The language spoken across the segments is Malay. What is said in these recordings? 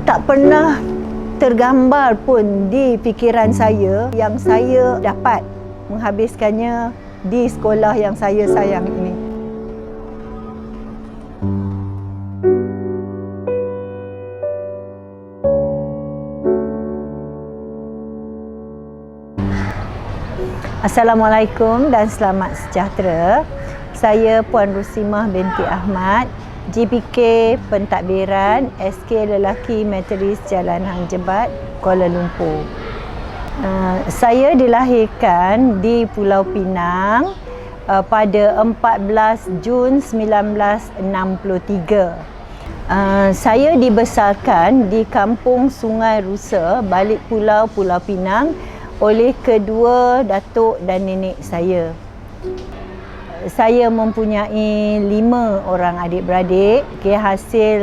Tak pernah tergambar pun di fikiran saya yang saya dapat menghabiskannya di sekolah yang saya sayang ini. Assalamualaikum dan selamat sejahtera. Saya Puan Rusimah binti Ahmad, GPK Pentadbiran SK Lelaki Metodis Jalan Hang Jebat, Kuala Lumpur. Saya dilahirkan di Pulau Pinang pada 14 Jun 1963. Saya dibesarkan di Kampung Sungai Rusa, balik Pulau Pinang oleh kedua datuk dan nenek saya. Saya mempunyai 5 orang adik-beradik. Hasil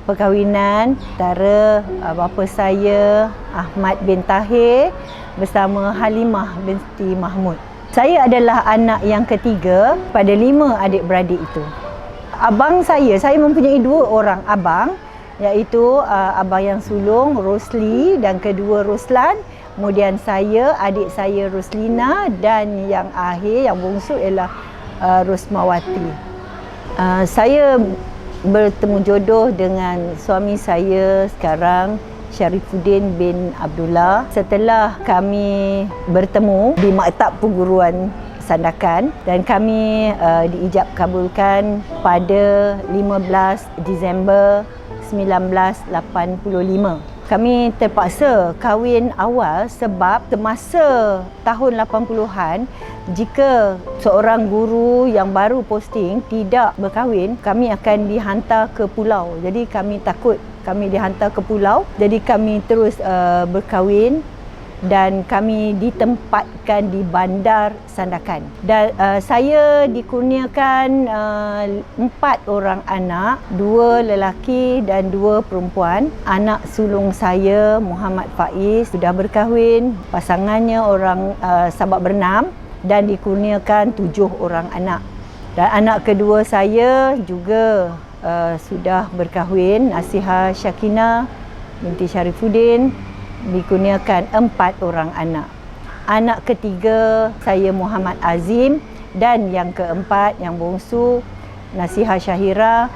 perkahwinan antara bapa saya Ahmad bin Tahir bersama Halimah binti Mahmud. Saya adalah anak yang ketiga pada 5 adik-beradik itu. Abang saya mempunyai 2 orang abang, iaitu abang yang sulung Rosli dan kedua Roslan. Kemudian saya, adik saya Roslina dan yang akhir, yang bongsu ialah Rosmawati. Saya bertemu jodoh dengan suami saya sekarang, Syarifuddin bin Abdullah. Setelah kami bertemu di Maktab Perguruan Sandakan dan kami diijab kabulkan pada 15 Disember 1985. Kami terpaksa kahwin awal sebab semasa tahun 80-an, jika seorang guru yang baru posting tidak berkahwin, kami akan dihantar ke pulau. Jadi kami takut kami dihantar ke pulau. Jadi kami terus berkahwin dan kami ditempatkan di Bandar Sandakan. Dan saya dikurniakan 4 orang anak, 2 lelaki dan 2 perempuan. Anak sulung saya Muhammad Faiz sudah berkahwin, pasangannya orang Sabak Bernam dan dikurniakan 7 orang anak. Dan anak kedua saya juga sudah berkahwin, Nasihah Syakina binti Syarifuddin, dikurniakan 4 orang anak. Anak ketiga saya Muhammad Azim dan yang keempat, yang bongsu, Nasihah Syahira,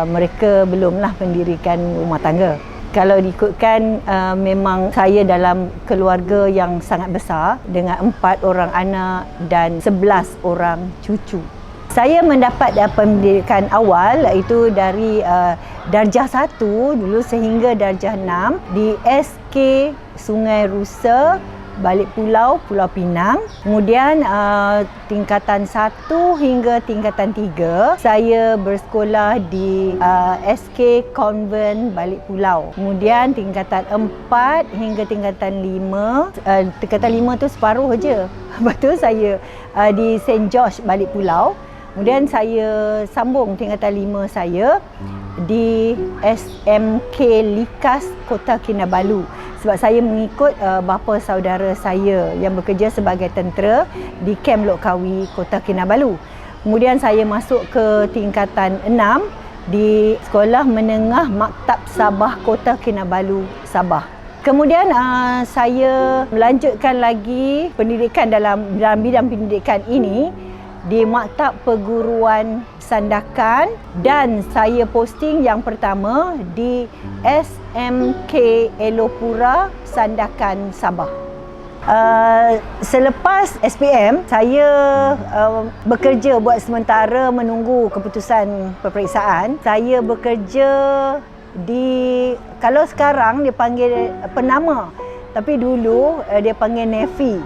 mereka belumlah mendirikan rumah tangga. Kalau diikutkan, memang saya dalam keluarga yang sangat besar dengan 4 orang anak dan 11 orang cucu. Saya mendapat pendidikan awal iaitu dari darjah 1 dulu sehingga darjah 6 di SK Sungai Rusa, balik Pulau Pinang. Kemudian tingkatan 1 hingga tingkatan 3 saya bersekolah di SK Convent balik Pulau. Kemudian tingkatan 4 hingga tingkatan 5, tingkatan 5 tu separuh je. Lepas tu saya di St. George balik Pulau. Kemudian saya sambung tingkatan 5 saya di SMK Likas Kota Kinabalu sebab saya mengikut bapa saudara saya yang bekerja sebagai tentera di Kem Lok Kawi, Kota Kinabalu. Kemudian saya masuk ke tingkatan 6 di Sekolah Menengah Maktab Sabah Kota Kinabalu, Sabah. Kemudian saya melanjutkan lagi pendidikan dalam bidang pendidikan ini di Maktab Perguruan Sandakan dan saya posting yang pertama di SMK Elopura Sandakan, Sabah. Selepas SPM, saya bekerja buat sementara menunggu keputusan peperiksaan. Saya bekerja di, kalau sekarang dia panggil penama, tapi dulu dia panggil Navy.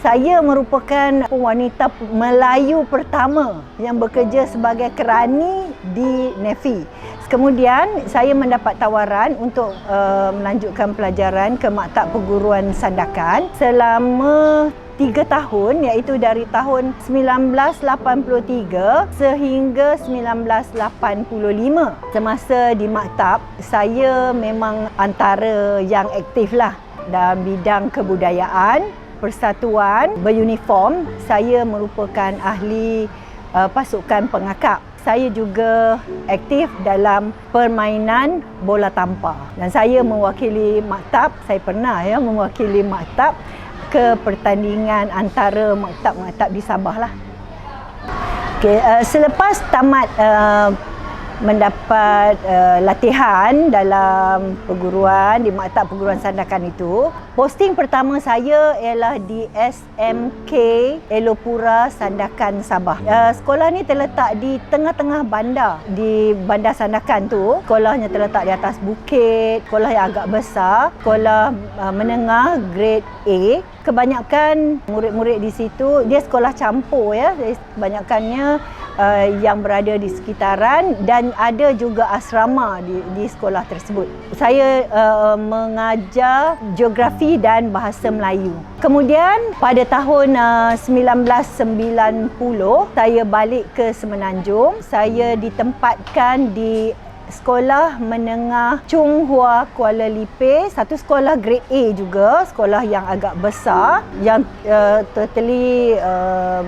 Saya merupakan wanita Melayu pertama yang bekerja sebagai kerani di Navy. Kemudian saya mendapat tawaran untuk melanjutkan pelajaran ke Maktab Perguruan Sandakan selama 3 tahun, iaitu dari tahun 1983 sehingga 1985. Semasa di maktab, saya memang antara yang aktif lah dalam bidang kebudayaan, persatuan, beruniform. Saya merupakan ahli pasukan pengakap. Saya juga aktif dalam permainan bola tampar. Dan saya mewakili maktab, saya pernah mewakili maktab ke pertandingan antara maktab-maktab di Sabah lah. Selepas tamat mendapat latihan dalam perguruan, di maktab perguruan sandakan itu, posting pertama saya ialah di SMK Elopura Sandakan Sabah. Sekolah ni terletak di tengah-tengah bandar, di bandar Sandakan tu. Sekolahnya terletak di atas bukit, sekolah yang agak besar, sekolah menengah grade A. Kebanyakan murid-murid di situ, dia sekolah campur ya, kebanyakannya yang berada di sekitaran, dan ada juga asrama di sekolah tersebut. Saya mengajar geografi dan bahasa Melayu. Kemudian pada tahun 1990 saya balik ke Semenanjung. Saya ditempatkan di Sekolah Menengah Chung Hua Kuala Lipis, satu sekolah grade A juga, sekolah yang agak besar, yang totally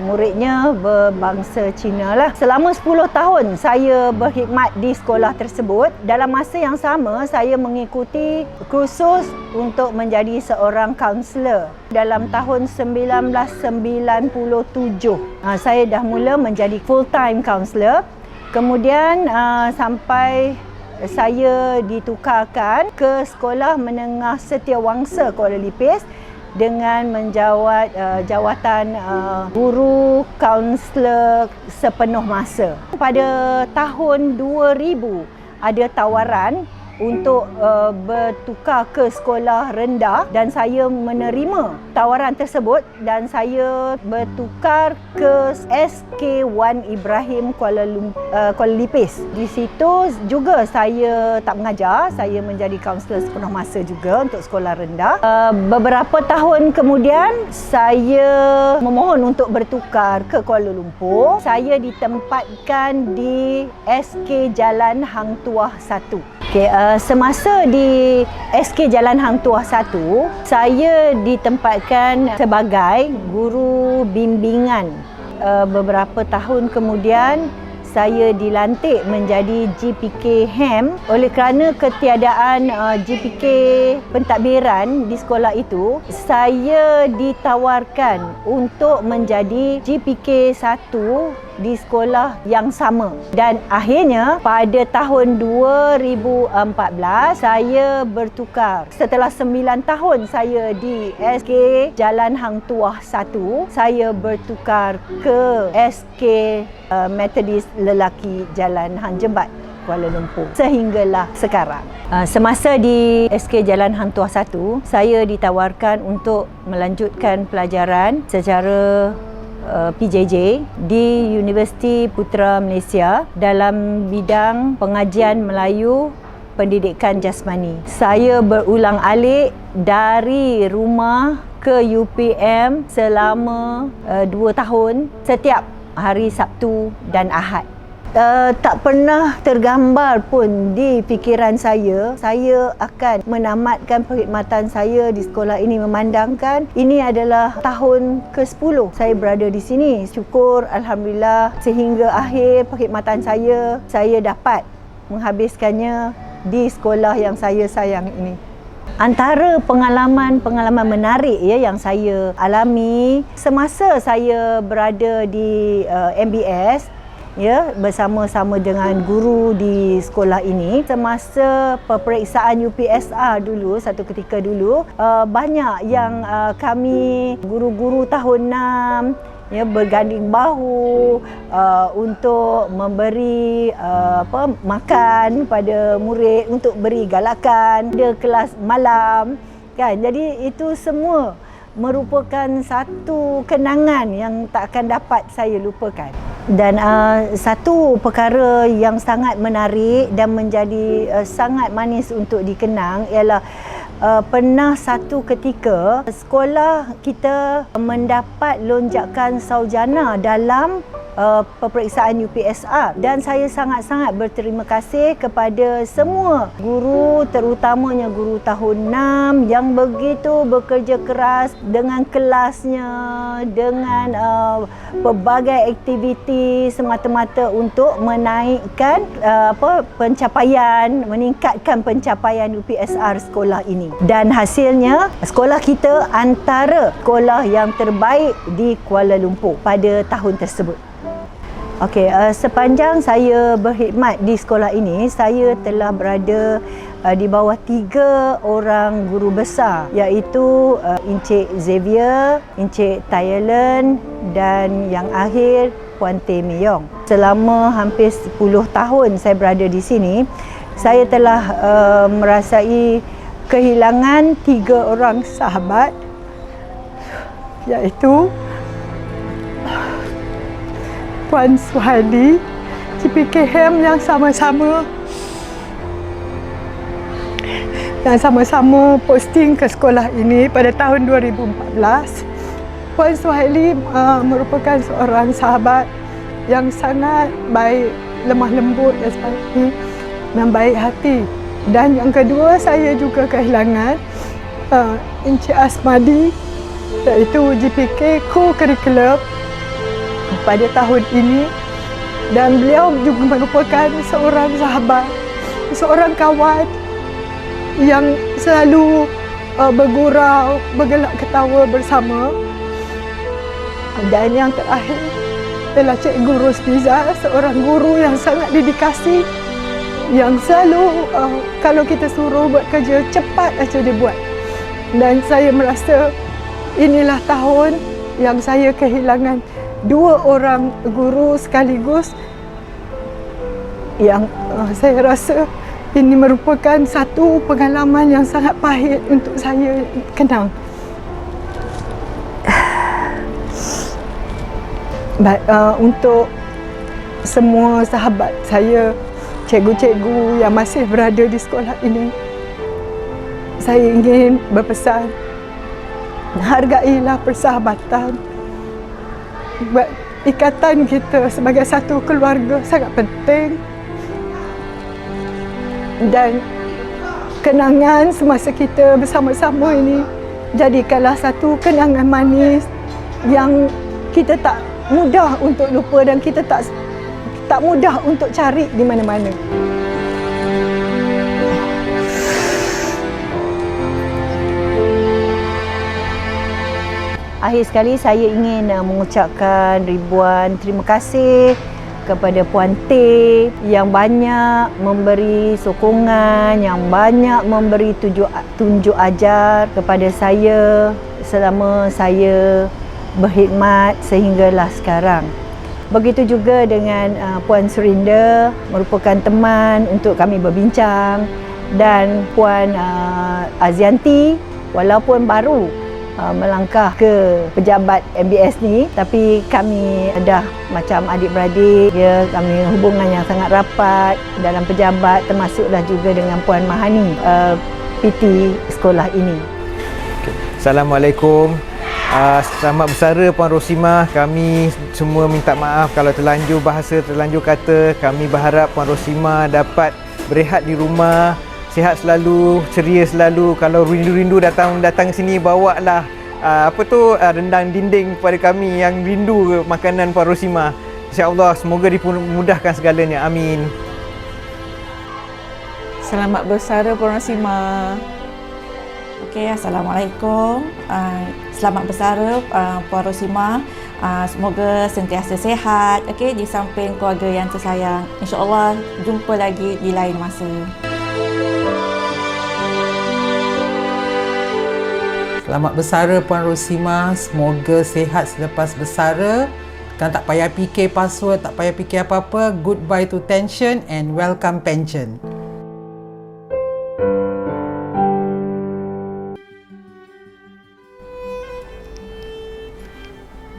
muridnya berbangsa Cina lah. Selama 10 tahun saya berkhidmat di sekolah tersebut. Dalam masa yang sama, saya mengikuti kursus untuk menjadi seorang kaunselor. Dalam tahun 1997, saya dah mula menjadi full-time kaunselor. Kemudian sampai saya ditukarkan ke Sekolah Menengah Setiawangsa Kuala Lipis dengan menjawat jawatan guru kaunselor sepenuh masa. Pada tahun 2000 ada tawaran untuk bertukar ke sekolah rendah, dan saya menerima tawaran tersebut dan saya bertukar ke SK1 Ibrahim Kuala Lipis. Di situ juga saya tak mengajar, saya menjadi kaunselor sepenuh masa juga untuk sekolah rendah. Beberapa tahun kemudian saya memohon untuk bertukar ke Kuala Lumpur. Saya ditempatkan di SK Jalan Hang Tuah 1. Semasa di SK Jalan Hang Tuah 1, saya ditempatkan sebagai guru bimbingan. Beberapa tahun kemudian, saya dilantik menjadi GPK HAM. Oleh kerana ketiadaan GPK pentadbiran di sekolah itu, saya ditawarkan untuk menjadi GPK 1 di sekolah yang sama. Dan akhirnya pada tahun 2014 saya bertukar. Setelah 9 tahun saya di SK Jalan Hang Tuah 1, saya bertukar ke SK Methodist Lelaki Jalan Hang Jebat Kuala Lumpur sehinggalah sekarang. Semasa di SK Jalan Hang Tuah 1, saya ditawarkan untuk melanjutkan pelajaran secara PJJ di Universiti Putra Malaysia dalam bidang pengajian Melayu pendidikan jasmani. Saya berulang-alik dari rumah ke UPM selama 2 tahun setiap hari Sabtu dan Ahad. Tak pernah tergambar pun di fikiran saya akan menamatkan perkhidmatan saya di sekolah ini, memandangkan ini adalah tahun ke-10 saya berada di sini. Syukur Alhamdulillah sehingga akhir perkhidmatan saya dapat menghabiskannya di sekolah yang saya sayang ini. Antara pengalaman-pengalaman menarik yang saya alami semasa saya berada di MBS bersama-sama dengan guru di sekolah ini. Semasa peperiksaan UPSR dulu, satu ketika dulu, banyak yang kami guru-guru tahun 6 berganding bahu untuk memberi makan pada murid, untuk beri galakan, ada kelas malam kan. Jadi itu semua merupakan satu kenangan yang tak akan dapat saya lupakan. Dan satu perkara yang sangat menarik dan menjadi sangat manis untuk dikenang ialah pernah satu ketika sekolah kita mendapat lonjakan sarjana dalam peperiksaan UPSR. Dan saya sangat-sangat berterima kasih kepada semua guru, terutamanya guru tahun 6 yang begitu bekerja keras dengan kelasnya, dengan pelbagai aktiviti semata-mata untuk menaikkan meningkatkan pencapaian UPSR sekolah ini. Dan hasilnya, sekolah kita antara sekolah yang terbaik di Kuala Lumpur pada tahun tersebut. Okey, sepanjang saya berkhidmat di sekolah ini, saya telah berada di bawah 3 orang guru besar, iaitu Encik Xavier, Encik Thailand dan yang akhir Puan Teh Miyong. Selama hampir 10 tahun saya berada di sini, saya telah merasai kehilangan 3 orang sahabat, iaitu Puan Suhaili, GPKM yang sama-sama posting ke sekolah ini pada tahun 2014. Puan Suhaili merupakan seorang sahabat yang sangat baik, lemah lembut dan baik hati. Dan yang kedua, saya juga kehilangan Encik Asmadi, iaitu GPK Co-Curriculum pada tahun ini, dan beliau juga merupakan seorang sahabat, seorang kawan yang selalu bergurau, bergelak ketawa bersama. Dan yang terakhir adalah Cikgu Rosniza, seorang guru yang sangat dedikasi, yang selalu kalau kita suruh buat kerja, cepat saja dia buat. Dan saya merasa inilah tahun yang saya kehilangan 2 orang guru sekaligus, yang saya rasa ini merupakan satu pengalaman yang sangat pahit untuk saya kenang. Untuk semua sahabat saya, cikgu-cikgu yang masih berada di sekolah ini, saya ingin berpesan, hargailah persahabatan. Ikatan kita sebagai satu keluarga sangat penting, dan kenangan semasa kita bersama-sama ini jadikanlah satu kenangan manis yang kita tak mudah untuk lupa dan kita tak mudah untuk cari di mana-mana. Akhir sekali saya ingin mengucapkan ribuan terima kasih kepada Puan Teh yang banyak memberi sokongan, yang banyak memberi tunjuk ajar kepada saya selama saya berkhidmat sehinggalah sekarang. Begitu juga dengan Puan Surinda, merupakan teman untuk kami berbincang, dan Puan Azianti, walaupun baru melangkah ke pejabat MBS ni, tapi kami dah macam adik-beradik, kami hubungan yang sangat rapat dalam pejabat, termasuklah juga dengan Puan Mahani, PT sekolah ini. Assalamualaikum. Selamat bersara Puan Rosimah. Kami semua minta maaf kalau terlanjur bahasa, terlanjur kata. Kami berharap Puan Rosimah dapat berehat di rumah, sihat selalu, ceria selalu. Kalau rindu-rindu datang ke sini, bawalah rendang dinding kepada kami yang rindu makanan Puan Rosimah. InsyaAllah semoga dimudahkan segalanya. Amin. Selamat bersara Puan Rosimah. Okey, Assalamualaikum. Selamat bersara Puan Rosimah. Semoga sentiasa sihat, okey, di samping keluarga yang tersayang. InsyaAllah jumpa lagi di lain masa. Selamat bersara Puan Rosimah. Semoga sihat selepas bersara. Kan tak payah fikir password, tak payah fikir apa-apa. Goodbye to tension and welcome pension.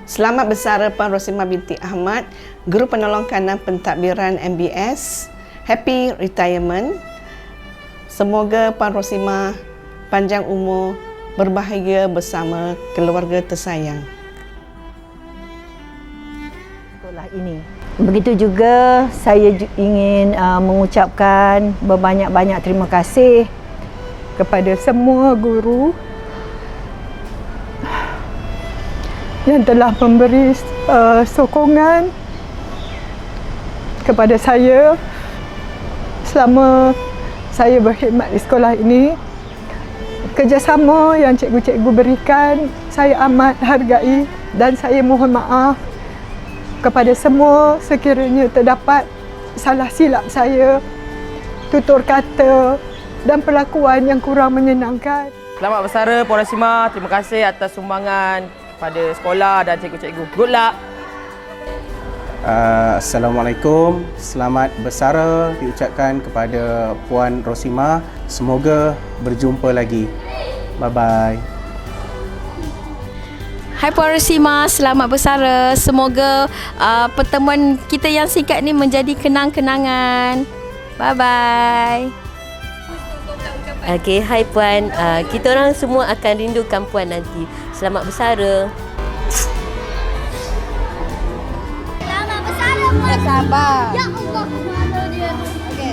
Selamat bersara Puan Rosimah binti Ahmad, Guru Penolong Kanan Pentadbiran MBS. Happy retirement. Semoga Puan Rosimah panjang umur, berbahagia bersama keluarga tersayang. Sekolah ini. Begitu juga saya ingin mengucapkan berbanyak-banyak terima kasih kepada semua guru yang telah memberi sokongan kepada saya selama saya berkhidmat di sekolah ini. Kerjasama yang cikgu-cikgu berikan saya amat hargai dan saya mohon maaf kepada semua sekiranya terdapat salah silap saya, tutur kata dan perlakuan yang kurang menyenangkan. Selamat bersara Puan Rosima. Terima kasih atas sumbangan kepada sekolah dan cikgu-cikgu. Good luck. Assalamualaikum. Selamat bersara diucapkan kepada Puan Rosima. Semoga berjumpa lagi. Bye-bye. Hai Puan Rosima, selamat bersara. Semoga pertemuan kita yang singkat ni menjadi kenang-kenangan. Bye-bye. Okey, hai Puan. Kita orang semua akan rindukan Puan nanti. Selamat bersara. Selamat bersara Puan. Sabar. Ya Allah, mana dia? Okey.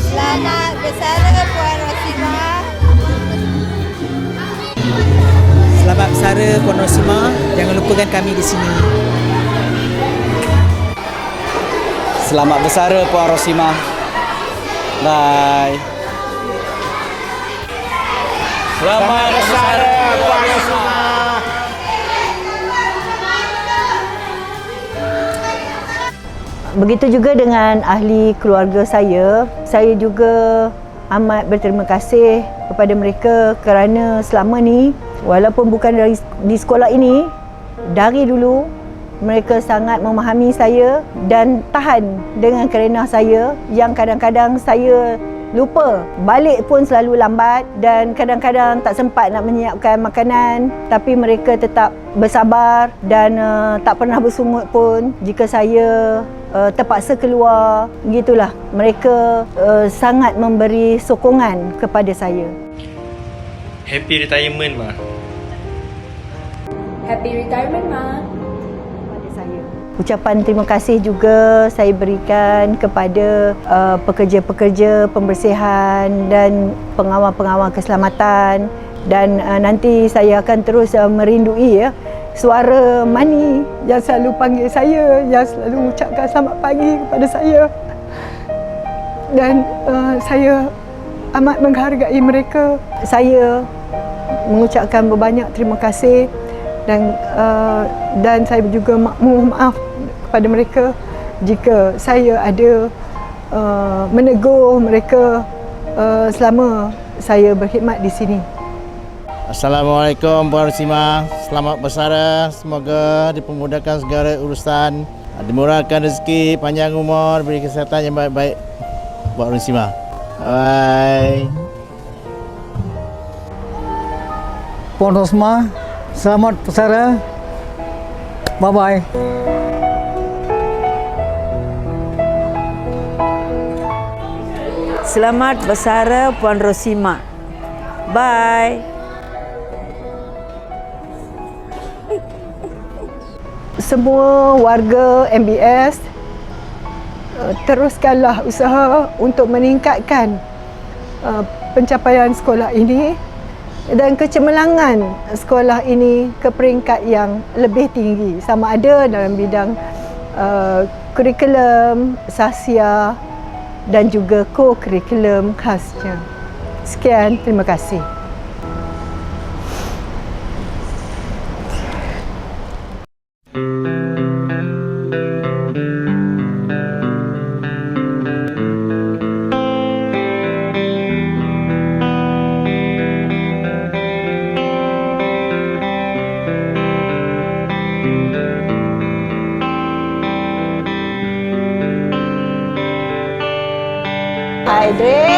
Selamat bersara Puan Rosima. Selamat bersara Puan Rosima. Jangan lupakan kami di sini. Selamat bersara Puan Rosima. Bye. Selamat bersara Puan Rosima. Begitu juga dengan ahli keluarga saya juga amat berterima kasih kepada mereka kerana selama ni, walaupun bukan di sekolah ini, dari dulu mereka sangat memahami saya dan tahan dengan kerenah saya yang kadang-kadang saya lupa. Balik pun selalu lambat dan kadang-kadang tak sempat nak menyiapkan makanan, tapi mereka tetap bersabar dan tak pernah bersungut pun jika saya terpaksa keluar. Begitulah, mereka sangat memberi sokongan kepada saya. Happy retirement, Ma. Happy retirement, Ma. Ucapan terima kasih juga saya berikan kepada pekerja-pekerja pembersihan dan pengawal-pengawal keselamatan, dan nanti saya akan terus merindui suara Mani yang selalu panggil saya, yang selalu ucapkan selamat pagi kepada saya, dan saya amat menghargai mereka. Saya mengucapkan berbanyak terima kasih dan saya juga mohon maaf kepada mereka jika saya ada menegur mereka selama saya berkhidmat di sini. Assalamualaikum Puan Rosima. Selamat bersara. Semoga dipermudahkan segala urusan, dimurahkan rezeki, panjang umur, beri kesihatan yang baik-baik Puan Rosima. Bye. Puan Rosima, selamat bersara. Bye-bye. Selamat bersara Puan Rosima. Bye. Semua warga MBS, teruskanlah usaha untuk meningkatkan pencapaian sekolah ini dan kecemerlangan sekolah ini ke peringkat yang lebih tinggi, sama ada dalam bidang kurikulum, sasia dan juga co-kurikulum khasnya. Sekian, terima kasih. Hai, Dre.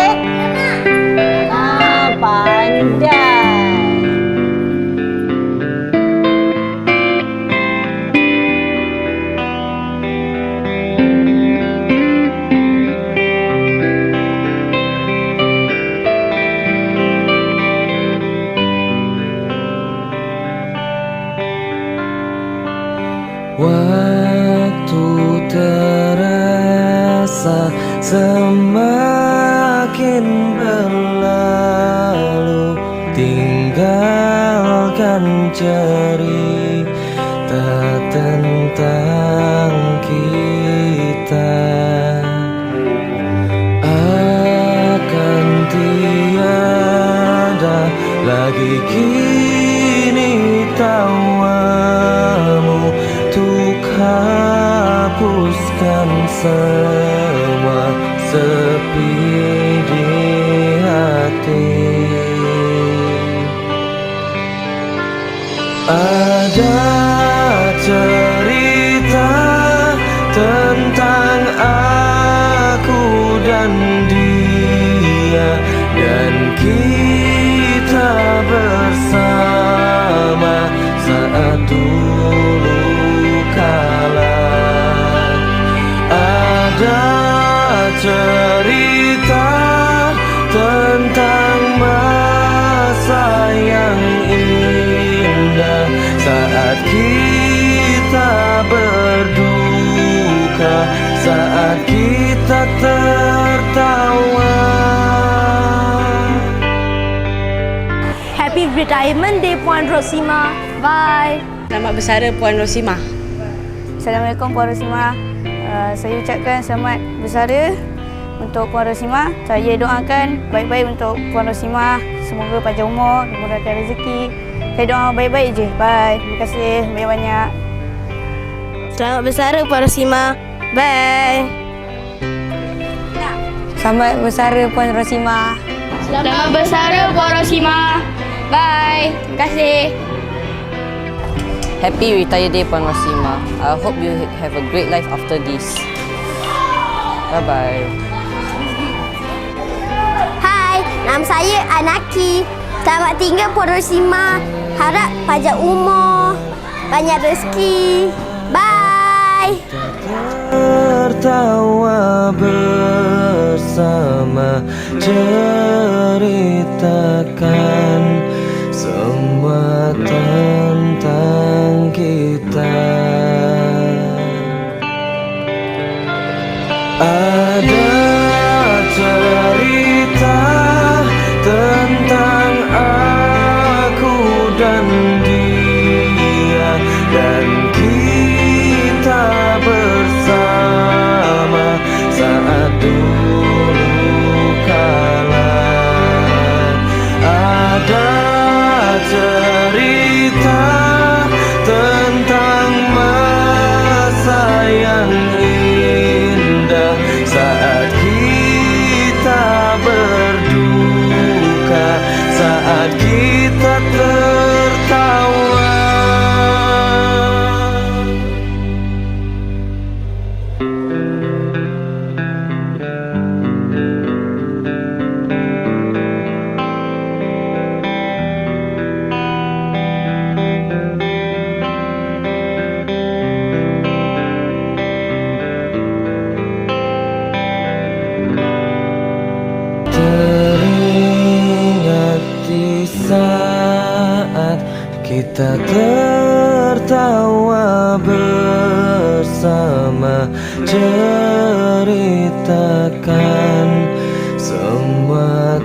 Panjang. cerita tentang kita akan tiada lagi kini tawamu untuk hapuskan semua sepi di hati. Ada cerita tentang aku dan dia, dan kita bersama saat dulu kala. Ada cerita tentang masa yang indah saat kita berduka, saat kita tertawa. Happy Retirement Day Puan Rosima. Bye. Selamat bersara Puan Rosima. Assalamualaikum Puan Rosima. Saya ucapkan selamat bersara untuk Puan Rosima. Saya doakan baik-baik untuk Puan Rosima. Semoga panjang umur, dimurahkan rezeki. Saya doa baik-baik je. Bye. Terima kasih banyak-banyak. Selamat bersara Puan Rosima. Bye. Selamat bersara Puan Rosima. Selamat bersara Puan Rosima. Bye. Terima kasih. Happy Retire Day Puan Rosima. I hope you have a great life after this. Bye-bye. Hai, nama saya Anaki. Selamat tinggal Puan Rosima. Harap panjang umur, banyak rezeki. Bye. Tertawa bersama, ceritakan semua tentang kita. Ada cerita tentang aku dan dia, dan kita bersama saat dulu kala. Ada cerita tentang masa yang indah saat kita berduka, saat kita tertawa. Teringat di saat kita tertawa bersama, ceritakan semua